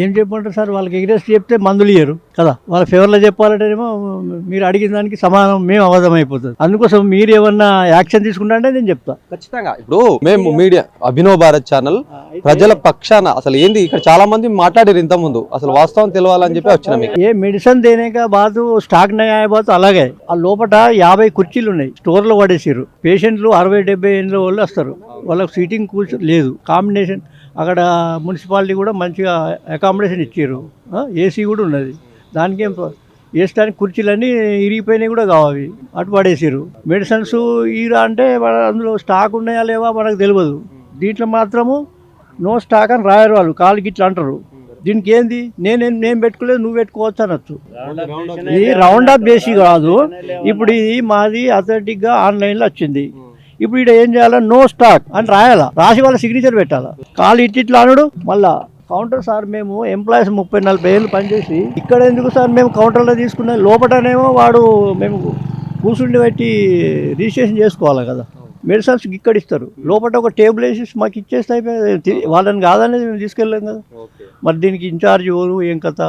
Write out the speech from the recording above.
ఏం చెప్పమంటారు సార్, వాళ్ళకి ఎగ్రెస్ట్ చెప్తే మందులు ఇయ్యరు కదా, వాళ్ళ ఫేవర్లో చెప్పాలంటేనేమో మీరు అడిగిన దానికి సమాధానం మేము అవధం అయిపోతుంది. అందుకోసం మీరు ఏమన్నా యాక్షన్ తీసుకుంటా అంటే నేను చెప్తా ఖచ్చితంగా. ఇప్పుడు మేము మీడియా అభినవ్ భారత్ ఛానల్ ప్రజల పక్షాన అసలు ఏంది ఇక్కడ చాలా మంది మాట్లాడారు ఇంత ముందు, అసలు వాస్తవం తెలవాలని చెప్పి వచ్చిన మీకు. ఏ మెడిసిన్ దేనేక బాదు స్టాక్ నయ్యా బాదు అలాగే ఆ లోపల 50 కుర్చీలు ఉన్నాయి, స్టోర్లో పడేసారు. పేషెంట్లు 60-70 ఏళ్ళ వాళ్ళు వస్తారు, వాళ్ళకి సీటింగ్ కూర్చో లేదు. కాంబినేషన్ అక్కడ మున్సిపాలిటీ కూడా మంచిగా అకామిడేషన్ ఇచ్చారు, ఏసీ కూడా ఉన్నది. దానికేం వేసడానికి కుర్చీలన్నీ ఇరిగిపోయినాయి కూడా కావాలి, అటు పడేసారు. మెడిసిన్స్ ఈరా అంటే అందులో స్టాక్ ఉన్నాయా లేవా మనకు తెలియదు. దీంట్లో మాత్రము నో స్టాక్ అని రాయరు వాళ్ళు, కాళ్ళకి ఇట్లా అంటారు. దీనికి ఏంది నేను పెట్టుకోలేదు నువ్వు పెట్టుకోవచ్చు అనొచ్చు. ఇది రౌండ్ అప్ బేసి కాదు, ఇప్పుడు ఇది మాది అథెంటిక్గా ఆన్లైన్లో వచ్చింది. ఇప్పుడు ఇక్కడ ఏం చేయాలా, నో స్టాక్ అని రాయాలా, రాసి వాళ్ళ సిగ్నేచర్ పెట్టాలా. కాళ్ళు ఇట్లా అనడు. మళ్ళా కౌంటర్ సార్ మేము ఎంప్లాయీస్ 30-40 ఏళ్ళు పనిచేసి ఇక్కడ ఎందుకు సార్ మేము కౌంటర్లో తీసుకునే లోపలనేమో వాడు మేము కూర్చుండి పెట్టి రిజిస్ట్రేషన్ చేసుకోవాలి కదా. మెడిసిన్స్ ఇక్కడ ఇస్తారు, లోపల ఒక టేబుల్ వేసి మాకు ఇచ్చేస్తే అయిపోయి వాళ్ళని కాదనేది మేము తీసుకెళ్ళాం కదా. మరి దీనికి ఇన్ఛార్జ్ ఎవరు ఏం కథ